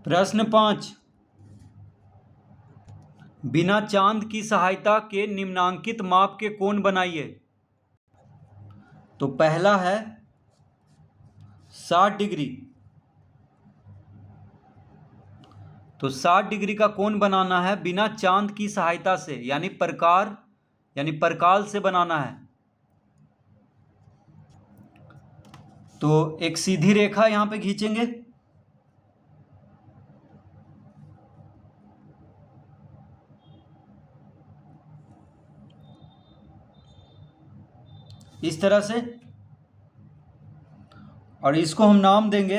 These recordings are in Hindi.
प्रश्न 5, बिना चांद की सहायता के निम्नांकित माप के कोण बनाइए। तो पहला है 60 डिग्री। तो 60 डिग्री का कोण बनाना है बिना चांद की सहायता से, यानी परकाल से बनाना है। तो एक सीधी रेखा यहां पे खींचेंगे। इस तरह से, और इसको हम नाम देंगे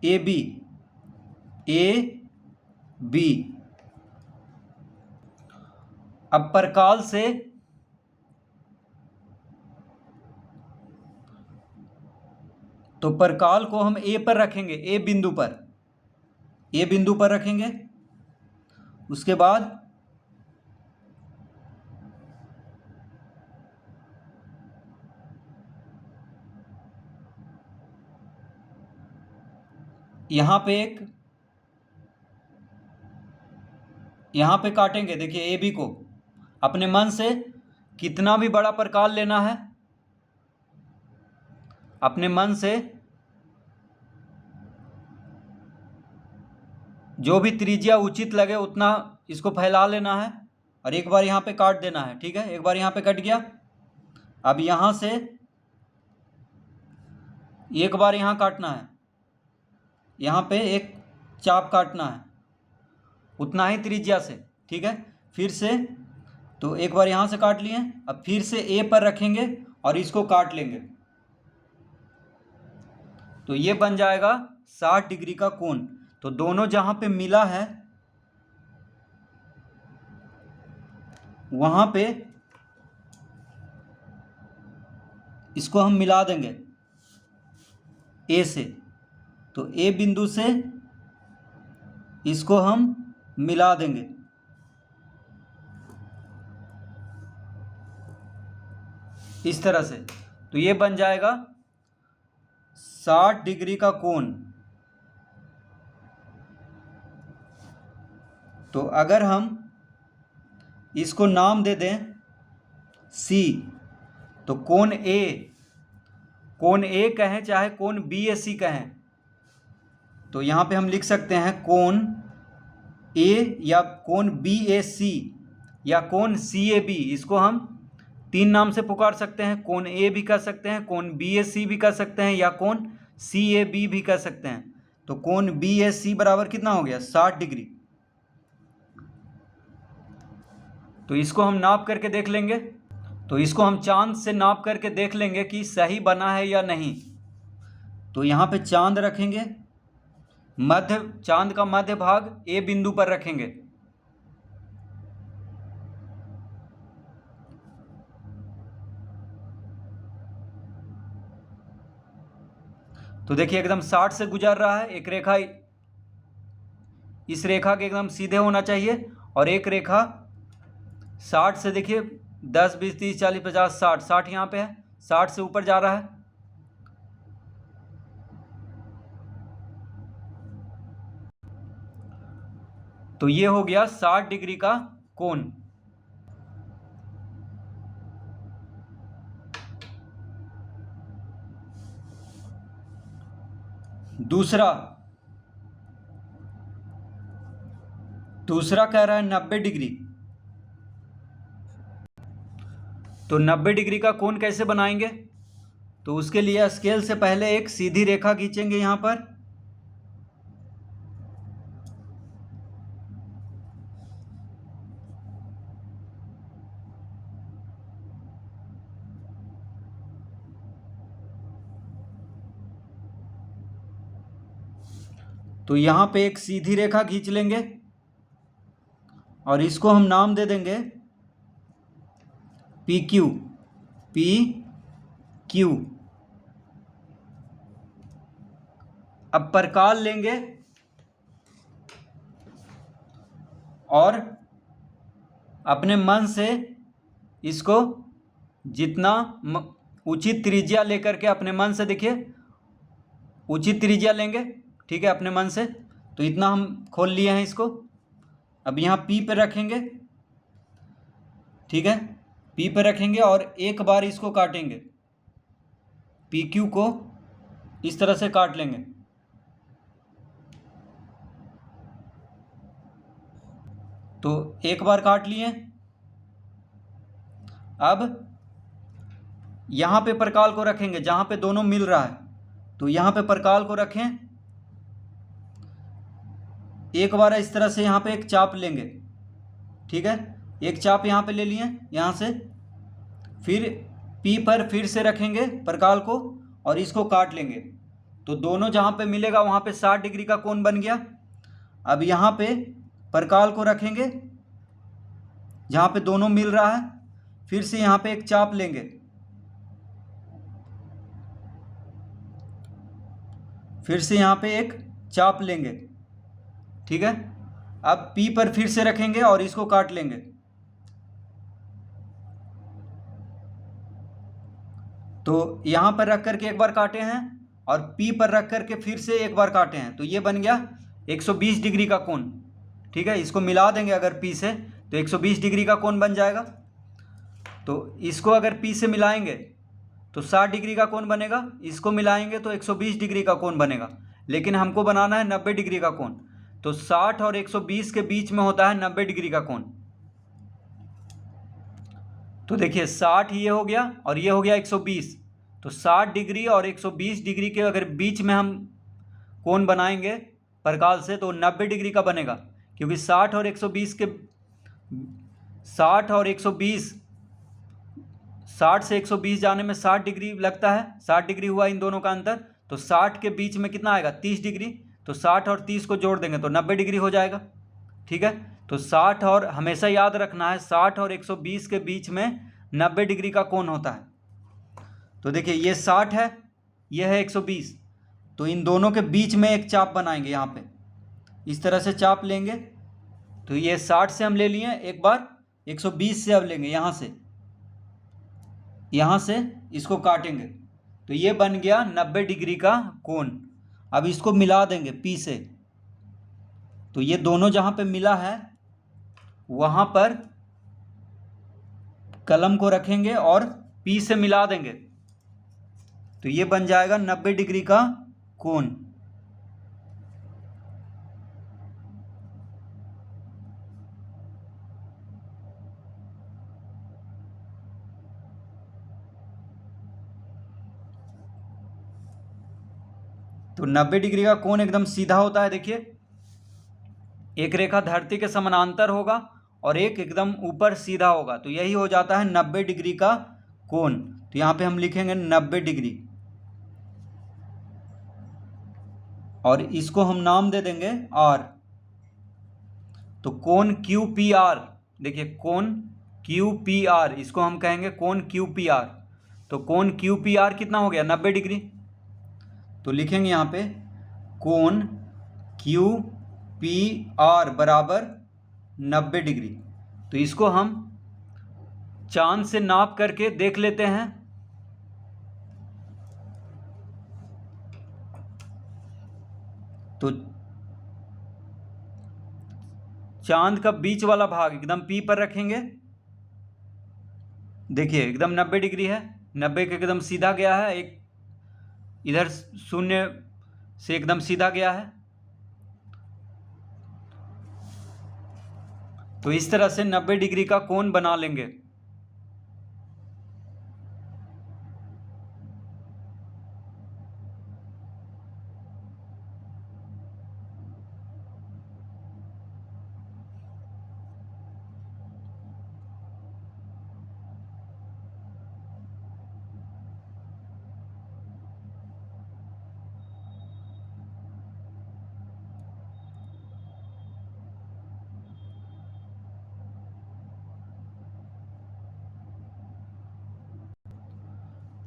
ए बी। अब परकाल से तो परकाल को हम ए पर रखेंगे, ए बिंदु पर रखेंगे। उसके बाद यहां पे काटेंगे। देखिए ए बी को अपने मन से कितना भी बड़ा परकाल लेना है, अपने मन से जो भी त्रिज्या उचित लगे उतना इसको फैला लेना है और एक बार यहाँ पे काट देना है। ठीक है, एक बार यहाँ पे कट गया। अब यहाँ से एक बार यहाँ काटना है, यहाँ पे एक चाप काटना है उतना ही त्रिज्या से। ठीक है, फिर से तो एक बार यहाँ से काट लिए। अब फिर से ए पर रखेंगे और इसको काट लेंगे। तो ये बन जाएगा 60 डिग्री का कोण। तो दोनों जहां पे मिला है वहां पे इसको हम मिला देंगे ए से। तो ए बिंदु से इसको हम मिला देंगे। इस तरह से तो ये बन जाएगा 60 डिग्री का कोण। तो अगर हम इसको नाम दे दें सी, तो कोण ए कहें चाहे कोण बी ए सी कहें, तो यहाँ पे हम लिख सकते हैं कोण ए या कोण बी ए सी या कोण सी ए बी। इसको हम 3 नाम से पुकार सकते हैं। कोण ए भी कह सकते हैं, कोण बी ए सी भी कह सकते हैं, या कोण सी ए बी भी कह सकते हैं। तो कोण बी ए सी बराबर कितना हो गया? 60 डिग्री। तो इसको हम नाप करके देख लेंगे। तो इसको हम चांद से नाप करके देख लेंगे कि सही बना है या नहीं। तो यहाँ पे चांद रखेंगे, चांद का मध्य भाग ए बिंदु पर रखेंगे। तो देखिए एकदम 60 से गुजर रहा है। एक रेखा इस रेखा के एकदम सीधे होना चाहिए और एक रेखा 60 से, देखिए 10 20 30 40 50 60 यहाँ पे है, 60 से ऊपर जा रहा है। तो ये हो गया 60 डिग्री का कोण। दूसरा कह रहा है 90 डिग्री। तो 90 डिग्री का कोण कैसे बनाएंगे? तो उसके लिए स्केल से पहले एक सीधी रेखा खींचेंगे यहां पर। तो यहां पे एक सीधी रेखा खींच लेंगे और इसको हम नाम दे देंगे पी क्यू। अब परकाल लेंगे और अपने मन से इसको जितना उचित त्रिज्या लेकर के अपने मन से, देखिए उचित त्रिज्या लेंगे, ठीक है, अपने मन से। तो इतना हम खोल लिए हैं इसको। अब यहाँ P पे रखेंगे, ठीक है, P पे रखेंगे और एक बार इसको काटेंगे, PQ को इस तरह से काट लेंगे। तो एक बार काट लिए। अब यहाँ पे परकाल को रखेंगे जहाँ पे दोनों मिल रहा है, तो यहाँ पे परकाल को रखें। एक बार इस तरह से यहाँ पे एक चाप लेंगे, ठीक है, एक चाप यहाँ पे ले लिए यहाँ से। फिर P पर फिर से रखेंगे परकाल को और इसको काट लेंगे। तो दोनों जहाँ पे मिलेगा वहाँ पे 60 डिग्री का कोण बन गया। अब यहाँ पे परकाल को रखेंगे जहाँ पे दोनों मिल रहा है, फिर से यहाँ पे एक चाप लेंगे, फिर से यहाँ पे एक चाप लेंगे, ठीक है। अब P पर फिर से रखेंगे और इसको काट लेंगे। तो यहाँ पर रख करके एक बार काटे हैं और P पर रख करके फिर से एक बार काटे हैं, तो ये बन गया 120 डिग्री का कोण, ठीक है। इसको मिला देंगे अगर P से तो 120 डिग्री का कोण बन जाएगा। तो इसको अगर P से मिलाएंगे तो 60 डिग्री का कोण बनेगा, इसको मिलाएंगे तो 120 डिग्री का कोण बनेगा। लेकिन हमको बनाना है 90 डिग्री का कोण, तो 60 और 120 के बीच में होता है 90 डिग्री का कोण। तो देखिए 60 ये हो गया और ये हो गया 120, तो 60 डिग्री और 120 डिग्री के अगर बीच में हम कोण बनाएंगे परकाल से तो 90 डिग्री का बनेगा, क्योंकि 60 और 120 के 60 और 120 60 से 120 जाने में 60 डिग्री लगता है, 60 डिग्री हुआ इन दोनों का अंतर। तो 60 के बीच में कितना आएगा 30 डिग्री, तो 60 और 30 को जोड़ देंगे तो 90 डिग्री हो जाएगा, ठीक है। तो 60 और हमेशा याद रखना है 60 और 120 के बीच में 90 डिग्री का कोण होता है। तो देखिए ये 60 है, ये है 120, तो इन दोनों के बीच में एक चाप बनाएंगे, यहाँ पे इस तरह से चाप लेंगे। तो ये 60 से हम ले लिए एक बार, 120 से अब लेंगे यहाँ से इसको काटेंगे, तो ये बन गया 90 डिग्री का कोण। अब इसको मिला देंगे P से, तो ये दोनों जहाँ पे मिला है वहाँ पर कलम को रखेंगे और P से मिला देंगे, तो ये बन जाएगा 90 डिग्री का कोण। तो 90 डिग्री का कोण एकदम सीधा होता है। देखिए एक रेखा धरती के समानांतर होगा और एक एकदम ऊपर सीधा होगा, तो यही हो जाता है 90 डिग्री का कोण। तो यहाँ पे हम लिखेंगे 90 डिग्री और इसको हम नाम दे देंगे R। तो कोण QPR, देखिए कोण QPR, इसको हम कहेंगे कोण QPR। तो कोण QPR कितना हो गया 90 डिग्री, तो लिखेंगे यहाँ पे कोण QPR बराबर 90 डिग्री। तो इसको हम चांद से नाप करके देख लेते हैं। तो चांद का बीच वाला भाग एकदम P पर रखेंगे, देखिए एकदम 90 डिग्री है, 90 के एकदम सीधा गया है, एक इधर शून्य से एकदम सीधा गया है। तो इस तरह से 90 डिग्री का कोण बना लेंगे।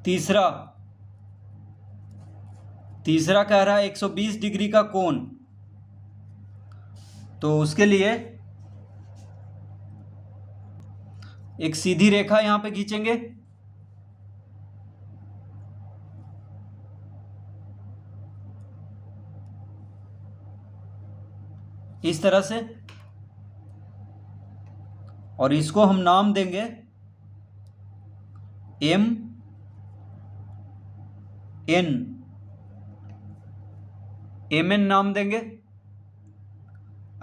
तीसरा कह रहा है 120 डिग्री का कोण, तो उसके लिए एक सीधी रेखा यहां पे खींचेंगे, इस तरह से, और इसको हम नाम देंगे एम एन नाम देंगे।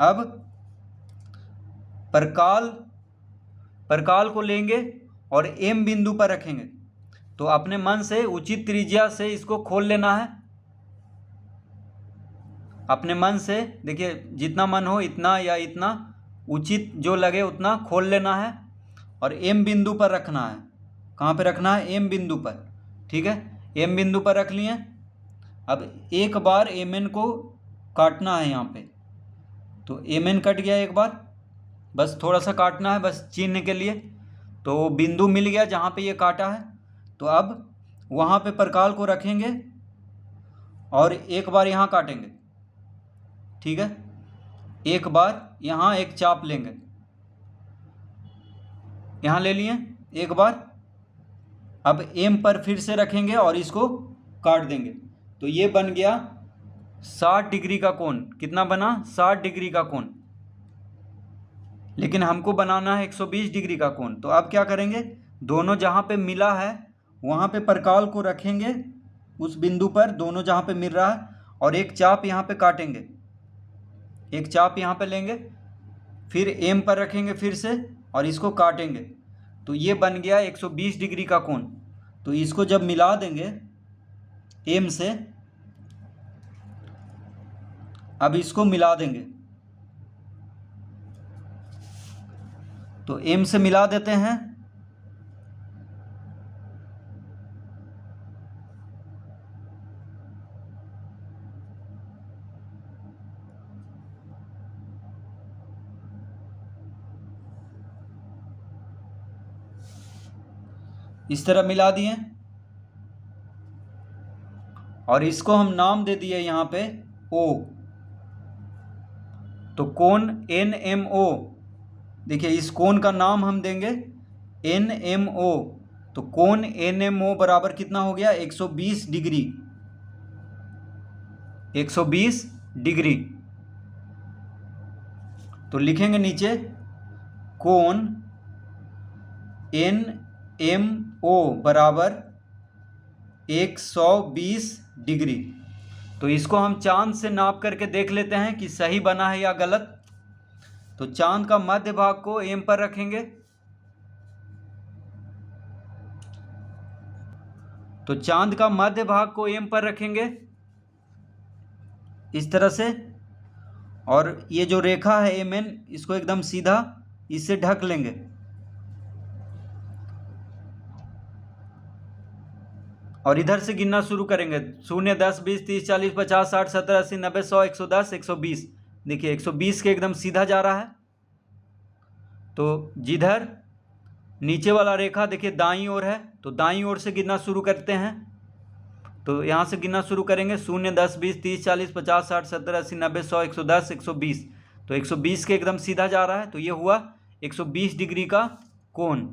अब परकाल को लेंगे और एम बिंदु पर रखेंगे। तो अपने मन से उचित त्रिज्या से इसको खोल लेना है। अपने मन से देखिए, जितना मन हो इतना या इतना उचित जो लगे उतना खोल लेना है और एम बिंदु पर रखना है। कहाँ पे रखना है? एम बिंदु पर। ठीक है, एम बिंदु पर रख लिए। अब एक बार एम एन को काटना है यहाँ पे। तो एम एन कट गया एक बार, बस थोड़ा सा काटना है, बस चिन्ह के लिए। तो बिंदु मिल गया जहाँ पे ये काटा है। तो अब वहाँ पे परकाल को रखेंगे और एक बार यहाँ काटेंगे। ठीक है, एक बार यहाँ एक चाप लेंगे, यहाँ ले लिए एक बार। अब एम पर फिर से रखेंगे और इसको काट देंगे। तो ये बन गया 60 डिग्री का कोण। कितना बना? 60 डिग्री का कोण। लेकिन हमको बनाना है 120 डिग्री का कोण। तो अब क्या करेंगे, दोनों जहाँ पे मिला है वहाँ पे परकाल को रखेंगे, उस बिंदु पर दोनों जहाँ पे मिल रहा है, और एक चाप यहाँ पे काटेंगे। एक चाप यहाँ पे लेंगे, फिर एम पर रखेंगे फिर से और इसको काटेंगे। तो ये बन गया 120 डिग्री का कोण। तो इसको जब मिला देंगे एम से, अब इसको मिला देंगे। तो एम से मिला देते हैं। इस तरह मिला दिए और इसको हम नाम दे दिए यहाँ पे O। तो कोण NMO, देखिए इस कोण का नाम हम देंगे NMO। तो कोण NMO बराबर कितना हो गया? 120 डिग्री। 120 डिग्री। तो लिखेंगे नीचे कोण NMO बराबर 120 डिग्री। तो इसको हम चांद से नाप करके देख लेते हैं कि सही बना है या गलत। तो चांद का मध्य भाग को एम पर रखेंगे। तो चांद का मध्य भाग को एम पर रखेंगे इस तरह से, और ये जो रेखा है एम एन, इसको एकदम सीधा इससे ढक लेंगे। और इधर से गिनना शुरू करेंगे। 0, 10, 20, 30, 40, 50, 60, 70, 80, 90, 100, 110, 120। देखिए 120 के एकदम सीधा जा रहा है। तो जिधर नीचे वाला रेखा देखिए दाईं ओर है, तो दाईं ओर से गिनना शुरू करते हैं। तो यहाँ से गिनना शुरू करेंगे। 0, 10, 20, 30, 40, 50, 60, 70, 80, 90, 100, 110, 120। तो 120 के एकदम सीधा जा रहा है। तो ये हुआ 120 डिग्री का कोण।